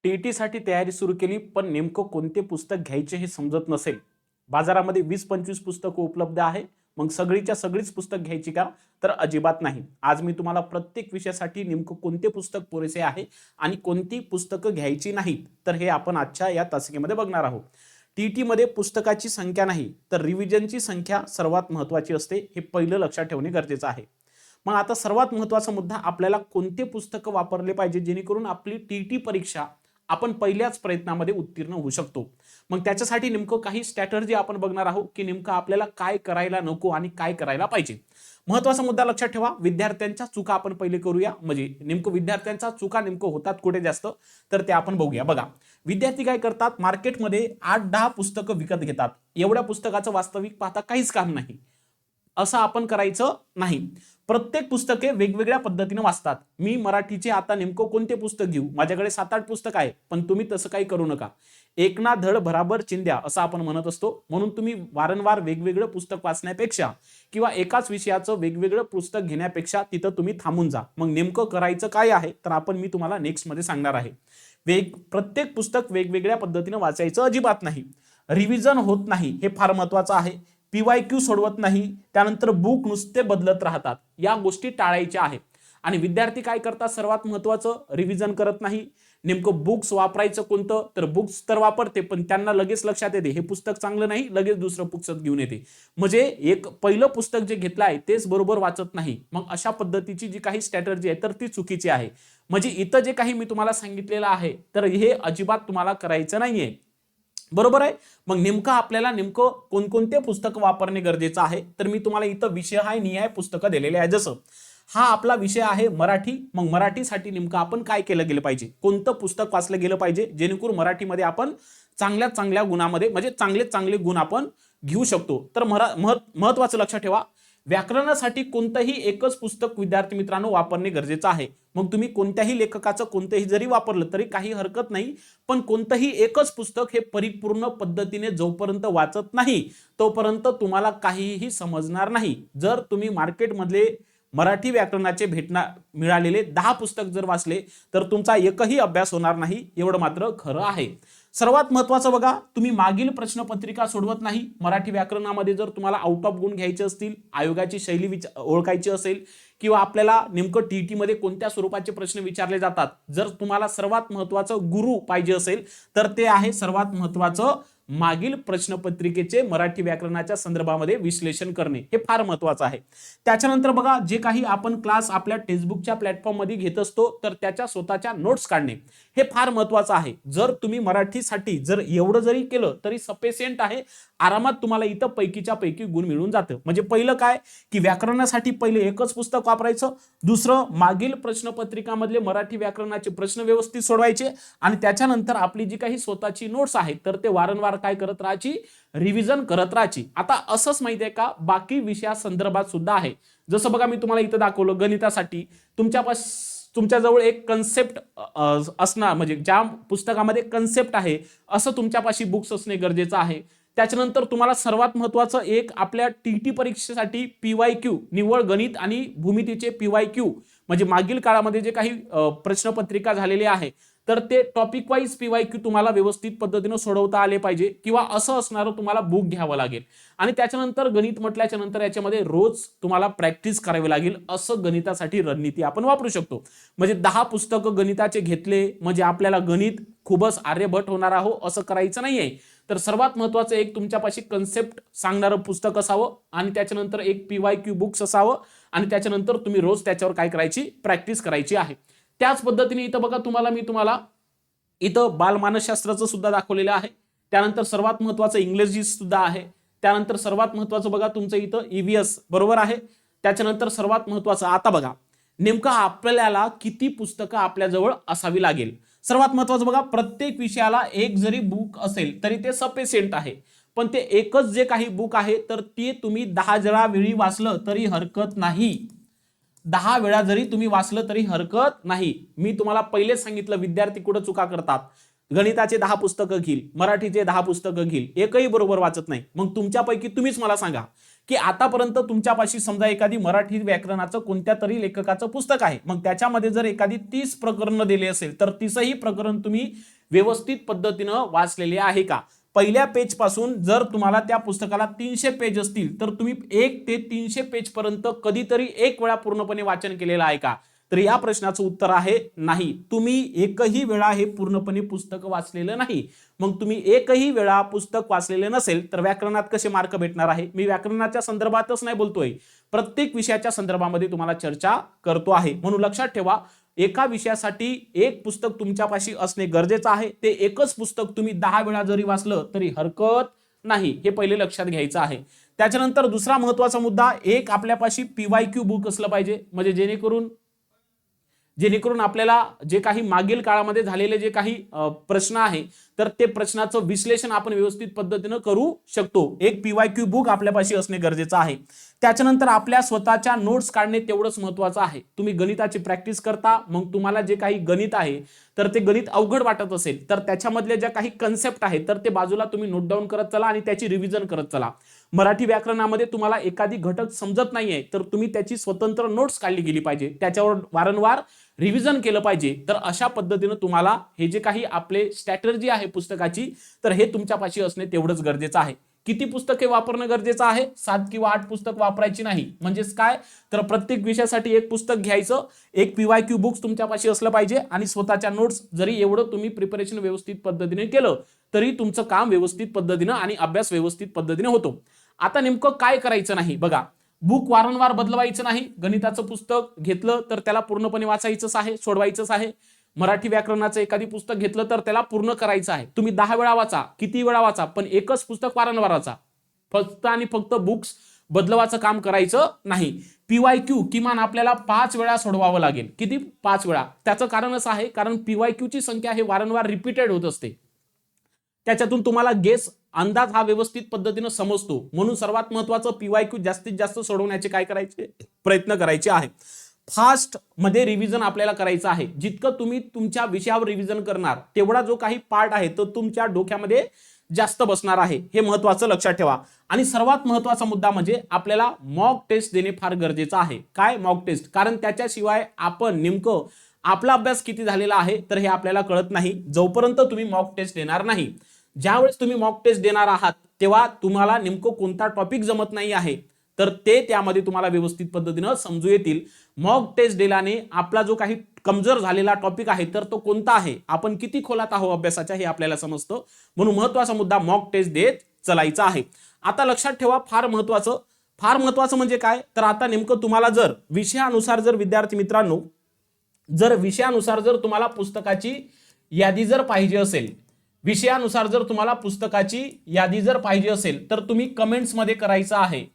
TET साठी तयारी सुरू केली, पण नेमकं कोणते पुस्तक घ्यायचे हे समजत नसेल. बाजारामध्ये 20-25 पुस्तकं उपलब्ध आहे. मग सगळीच्या सगळीच पुस्तक घ्यायची का? तर अजिबात नाही. आज मी तुम्हाला प्रत्येक विषयासाठी नेमकं कोणते पुस्तक पुरेसे आहे आणि कोणती पुस्तकं घ्यायची नाहीत, तर हे आपण आजच्या या तासिकेमध्ये बघणार आहोत. टीईटी मध्ये पुस्तकाची संख्या नाही, तर रिव्हिजनची संख्या सर्वात महत्त्वाची असते. हे पहिलं लक्षात ठेवणे गरजेचं आहे. मग आता सर्वात महत्त्वाचा मुद्दा, आपल्याला कोणते पुस्तकं वापरले पाहिजे जेणेकरून आपली टीईटी परीक्षा आपण पहिल्याच प्रयत्नामध्ये उत्तीर्ण होऊ शकतो. मग त्याच्यासाठी नेमकं काही स्ट्रॅटर्जी आपण बघणार आहोत की नेमकं आपल्याला काय करायला नको आणि काय करायला पाहिजे. महत्त्वाचा मुद्दा लक्षात ठेवा, विद्यार्थ्यांच्या चुका आपण पहिले करूया. म्हणजे नेमकं विद्यार्थ्यांच्या चुका नेमकं होतात कुठे जास्त, तर ते आपण बघूया. बघा, विद्यार्थी काय करतात, मार्केटमध्ये 8-10 पुस्तकं विकत घेतात. एवढ्या पुस्तकाचं वास्तविक पाहता काहीच काम नाही. असं आपण करायचं नाही. प्रत्येक पुस्तके वेगवेगळ्या पद्धतीने वाचतात. मी मराठीचे आता नेमकं कोणते पुस्तक घेऊ, माझ्याकडे 7-8 पुस्तक आहे, पण तुम्ही तसं काही करू नका. एक ना धड भराभर चिंध्या असं आपण म्हणत असतो. म्हणून तुम्ही वारंवार वेगवेगळं पुस्तक वाचण्यापेक्षा किंवा एकाच विषयाचं वेगवेगळं पुस्तक घेण्यापेक्षा तिथं तुम्ही थांबून जा. मग नेमकं करायचं काय आहे, तर मी तुम्हाला नेक्स्ट मध्ये सांगणार आहे. प्रत्येक पुस्तक वेगवेगळ्या पद्धतीने वाचायचं अजिबात नाही. रिव्हिजन होत नाही, हे फार महत्वाचं आहे. PYQ सोडवत नाही, त्यानंतर बुक नुसते बदलत राहतात. या गोष्टी टाळायच्या आहेत. आणि विद्यार्थी काय करतात, सर्वात महत्त्वाचं रिव्हिजन करत नाही. नेमकं बुक्स वापरायचं कोणतं, तर बुक्स तर वापरते, पण त्यांना लगेच लक्षात येते हे पुस्तक चांगलं नाही, लगेच दुसरं पुस्तक घेऊन येते. म्हणजे एक पहिलं पुस्तक जे घेतलं आहे तेच बरोबर वाचत नाही. मग अशा पद्धतीची जी काही स्ट्रॅटर्जी आहे तर ती चुकीची आहे. म्हणजे इथं जे काही मी तुम्हाला सांगितलेलं आहे तर हे अजिबात तुम्हाला करायचं नाहीये. बरोबर आहे. मग नेमकं आपल्याला कोणकोणते पुस्तक वापरणे गरजेचं आहे, तर मी तुम्हाला इथं विषय निहाय पुस्तकं दिलेले आहे. जसं हा आपला विषय आहे मराठी. मग मराठीसाठी नेमकं आपण काय केलं गेलं पाहिजे, कोणतं पुस्तक वाचलं गेलं पाहिजे जेणेकरून मराठीमध्ये आपण चांगल्या चांगल्या गुणामध्ये म्हणजे चांगले चांगले गुण आपण घेऊ शकतो. तर महत्वाचं लक्षात ठेवा, व्याकरणासाठी कोणतंही एकच पुस्तक विद्यार्थी मित्रांनो वापरणे गरजेचं आहे. मग तुम्ही कोणत्याही लेखकाचं कोणतेही जरी वापरलं तरी काही हरकत नाही, पण कोणतंही एकच पुस्तक हे परिपूर्ण पद्धतीने जोपर्यंत वाचत नाही तोपर्यंत तुम्हाला काहीही समजणार नाही. जर तुम्ही मार्केटमधले मराठी व्याकरणाचे मिळालेले 10 पुस्तक जर वाचले तर तुमचा एकही अभ्यास होणार नाही, एवढं मात्र खरं आहे. सर्वात महत्त्वाचं बघा, तुम्ही मागील प्रश्नपत्रिका सोडवत नाही. मराठी व्याकरणामध्ये जर तुम्हाला आउट ऑफ गुण घ्यायचे असतील, आयोगाची शैली ओळखायची असेल किंवा आपल्याला नेमकं टीईटी मध्ये कोणत्या स्वरूपाचे प्रश्न विचारले जातात, जर तुम्हाला सर्वात महत्त्वाचं गुरु पाहिजे असेल तर ते आहे सर्वात महत्त्वाचं मागील प्रश्नपत्रिकेचे मराठी व्याकरणाच्या संदर्भामध्ये विश्लेषण करणे. हे फार महत्त्वाचं आहे. त्याच्यानंतर बघा, जे काही आपण क्लास आपल्या टेक्स्टबुकच्या प्लॅटफॉर्म मध्ये घेत असतो तर त्याच्या स्वतःच्या नोट्स काढणे हे फार महत्त्वाचं आहे. जर तुम्ही मराठीसाठी जर एवढं जरी केलं तरी सफिशियंट आहे. आरामात तुम्हाला इथं पैकीच्या पैकी गुण मिळून जातं. म्हणजे पहिलं काय की व्याकरणासाठी पहिले एकच पुस्तक वापरायचं, दुसरं मागील प्रश्नपत्रिकामधले मराठी व्याकरणाचे प्रश्न व्यवस्थित सोडवायचे आणि त्याच्यानंतर आपली जी काही स्वतःची नोट्स आहेत तर ते वारंवार काय करत राहायची, रिव्हिजन करत राहायची. आता असंच माहिती आहे का, बाकी विषया संदर्भात सुद्धा आहे. जसं बघा, मी तुम्हाला इथं दाखवलं गणितासाठी तुमच्याजवळ एक कन्सेप्ट असणार, म्हणजे ज्या पुस्तकामध्ये कन्सेप्ट आहे असं तुमच्यापाशी बुक्स असणे गरजेचं आहे. त्याच्यानंतर तुम्हाला सर्वात महत्त्वाचं एक आपल्या टीईटी परीक्षेसाठी PYQ निव्वळ गणित आणि भूमितीचे PYQ म्हणजे मागील काळामध्ये जे काही प्रश्नपत्रिका झालेले आहे तर ते टॉपिक वाईज PYQ तुम्हाला व्यवस्थित पद्धतीने सोडवता आले पाहिजे किंवा असं असणारं तुम्हाला बुक घ्यावं लागेल. आणि त्याच्यानंतर गणित म्हटल्याच्या नंतर याच्यामध्ये रोज तुम्हाला प्रॅक्टिस करावी लागेल. असं गणितासाठी रणनीती आपण वापरू शकतो. म्हणजे 10 पुस्तकं गणिताचे घेतले म्हणजे आपल्याला गणित खूपच आर्यभट होणार आहो असं करायचं नाहीये. तर सर्वात महत्त्वाचं एक तुमच्यापाशी कन्सेप्ट सांगणारं पुस्तक असावं आणि त्याच्यानंतर एक PYQ बुक्स असावं आणि त्याच्यानंतर तुम्ही रोज त्याच्यावर काय करायची, प्रॅक्टिस करायची आहे. त्याच पद्धतीने इथं बघा, मी तुम्हाला इथं बालमानसशास्त्राचं सुद्धा दाखवलेलं आहे. त्यानंतर सर्वात महत्त्वाचं इंग्रजी सुद्धा आहे. त्यानंतर सर्वात महत्त्वाचं बघा तुमचं इथं EVS बरोबर आहे. त्याच्यानंतर सर्वात महत्त्वाचं आता बघा, नेमकं आपल्याला किती पुस्तकं आपल्याजवळ असावी लागेल. सर्वात महत्त्वाचं बघा, प्रत्येक विषयाला एक जरी बुक असेल तरी ते सफिशियंट आहे. पण ते एकच जे काही बुक आहे तर ते तुम्ही 10 वेळी वाचलं तरी हरकत नाही. 10 वेळा जरी तुम्ही वाचलं तरी हरकत नाही. मी तुम्हाला पहिलेच सांगितलं विद्यार्थी कुठं चुका करतात. गणिताचे 10 पुस्तकं घेईल, मराठीचे 10 पुस्तकं घेईल, एकही बरोबर वाचत नाही, मग तुमच्यापैकी तुम्हीच मला सांगा की आतापर्यंत तुमच्यापाशी समजा एखादी मराठी व्याकरणाचं कोणत्या तरी लेखकाचं पुस्तक आहे, मग त्याच्यामध्ये जर एखादी 30 प्रकरणं दिली असेल तर 30ही प्रकरण तुम्ही व्यवस्थित पद्धतीनं वाचलेले आहे का? पहिल्या पेज पासून जर तुम्हाला त्या पुस्तकाला 300 पेज असतील तर तुम्ही 1 ते 300 पेज पर्यंत कधीतरी एक वेळा पूर्णपणे वाचन केलेलं आहे का? तर या प्रश्नाचं उत्तर आहे नाही. तुम्ही एकही वेळा हे पूर्णपणे पुस्तक वाचलेलं नाही. मग तुम्ही एकही वेळा पुस्तक वाचलेले नसेल तर व्याकरणात कसे मार्क भेटणार आहे? मी व्याकरणाच्या संदर्भातच नाही बोलतोय, प्रत्येक विषयाच्या संदर्भामध्ये तुम्हाला चर्चा करतो आहे. म्हणून लक्षात ठेवा, एका विषयासाठी एक पुस्तक तुमच्यापाशी असणे गरजेचं आहे. ते एकच पुस्तक तुम्ही 10 वेळा जरी वाचलं तरी हरकत नाही, हे पहिले लक्षात घ्यायचं आहे. त्याच्यानंतर दुसरा महत्वाचा मुद्दा, एक आपल्यापाशी PYQ बुक असलं पाहिजे, म्हणजे जेणेकरून आपल्याला जे काही मागील काळामध्ये झालेले जे काही प्रश्न आहे तर ते प्रश्नाचं विश्लेषण आपण व्यवस्थित पद्धतीने करू शकतो. एक PYQ बुक आपल्यापाशी असणे गरजेचं आहे. त्याच्यानंतर आपल्या स्वतःच्या नोट्स काढणे तेवढंच महत्वाचं आहे. तुम्ही गणिताची प्रॅक्टिस करता, मग तुम्हाला जे काही गणित आहे तर ते गणित अवघड वाटत असेल तर त्याच्यामधले ज्या काही कन्सेप्ट आहेत तर ते बाजूला तुम्ही नोट डाऊन करत चला आणि त्याची रिव्हिजन करत चला. मराठी व्याकरणामध्ये तुम्हाला एखादी घटक समजत नाहीये तर तुम्ही त्याची स्वतंत्र नोट्स काढली गेली पाहिजे, त्याच्यावर वारंवार रिव्हिजन केलं पाहिजे. तर अशा पद्धतीने तुम्हाला हे जे काही आपले स्ट्रॅटेजी आहे पुस्तकाची तर हे तुमच्यापाशी असणे तेवढंच गरजेचं आहे. किती पुस्तके वापरणं गरजेचं आहे? 7 किंवा 8 पुस्तक वापरायची नाही. म्हणजेच काय, तर प्रत्येक विषयासाठी एक पुस्तक घ्यायचं, एक PYQ बुक्स तुमच्यापाशी असलं पाहिजे आणि स्वतःच्या नोट्स. जरी एवढं तुम्ही प्रिपरेशन व्यवस्थित पद्धतीने केलं तरी तुमचं काम व्यवस्थित पद्धतीने आणि अभ्यास व्यवस्थित पद्धतीने होतो. आता नेमकं काय करायचं नाही बघा, बुक वारंवार बदलवायचं नाही. गणिताचं पुस्तक घेतलं तर त्याला पूर्णपणे वाचायचंच आहे, सोडवायचंच आहे. मराठी व्याकरणाचं एखादी पुस्तक घेतलं तर त्याला पूर्ण करायचं आहे. तुम्ही 10 वेळा वाचा, किती वेळा वाचा, पण एकच पुस्तक वारंवार वाचा. फक्त आणि फक्त बुक्स बदलवाचं काम करायचं नाही. PYQ किमान आपल्याला 5 वेळा सोडवावं लागेल. किती? 5 वेळा. त्याचं कारण असं आहे कारण PYQ ची संख्या हे वारंवार रिपीटेड होत असते. त्याच्यातून तुम्हाला अंदाज हा व्यवस्थित पद्धतीने समजतो. म्हणून सर्वात महत्वाचं PYQ जास्तीत जास्त सोडवण्याचे काय करायचे प्रयत्न करायचे आहे. फास्ट मध्ये रिव्हिजन आपल्याला करायचं आहे. जितकं तुम्ही तुमच्या विषयावर रिव्हिजन करणार तेवढा जो काही पार्ट आहे तो तुमच्या डोक्यामध्ये जास्त बसणार आहे. हे महत्वाचं लक्षात ठेवा. आणि सर्वात महत्वाचा मुद्दा म्हणजे आपल्याला मॉक टेस्ट देणे फार गरजेचं आहे. काय मॉक टेस्ट? कारण त्याच्याशिवाय आपण नेमकं आपला अभ्यास किती झालेला आहे तर हे आपल्याला कळत नाही जोपर्यंत तुम्ही मॉक टेस्ट देणार नाही. ज्यावेळेस तुम्ही मॉक टेस्ट देणार आहात तेव्हा तुम्हाला नेमकं कोणता टॉपिक जमत नाही आहे तर ते त्यामध्ये तुम्हाला व्यवस्थित पद्धतीने समजू येतील. मॉक टेस्ट दिल्याने आपला जो काही कमजोर झालेला टॉपिक आहे तर तो कोणता आहे, आपण किती खोलात आहोत अभ्यासाच्या हे आपल्याला समजतं. म्हणून महत्वाचा मुद्दा मॉक टेस्ट देत चलायचा आहे. आता लक्षात ठेवा, फार महत्वाचं म्हणजे काय, तर आता नेमकं तुम्हाला जर विषयानुसार जर विद्यार्थी मित्रांनो विषयानुसार जर तुम्हाला पुस्तकाची यादी जर पाहिजे असेल तर तुम्ही कमेंट्स मध्ये करायचं आहे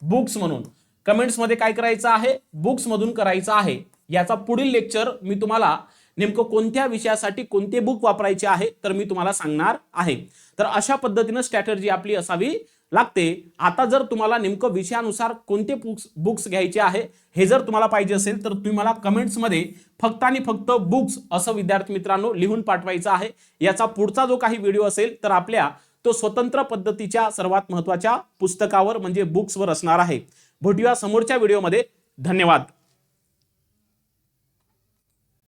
बुक्स म्हणून. कमेंट्स मध्ये काय करायचं आहे? बुक्स मधून करायचं आहे. याचा पुढील लेक्चर मी तुम्हाला नेमकं कोणत्या विषयासाठी कोणते बुक वापरायचे आहे तर मी तुम्हाला सांगणार आहे. तर अशा पद्धतीने स्ट्रॅटेजी आपली असावी लागते. आता जर तुम्हाला नेमकं विषयानुसार कोणते बुक्स घ्यायचे आहे हे जर तुम्हाला पाहिजे असेल तर तुम्ही मला कमेंट्स मध्ये फक्त आणि फक्त बुक्स असं विद्यार्थी मित्रांनो लिहून पाठवायचं आहे. याचा पुढचा जो काही व्हिडिओ असेल तर आपल्या तो स्वतंत्र पद्धतीच्या सर्वात महत्त्वाच्या पुस्तकावर म्हणजे बुक्सवर असणार आहे. भेटूया समोरच्या व्हिडिओमध्ये. धन्यवाद.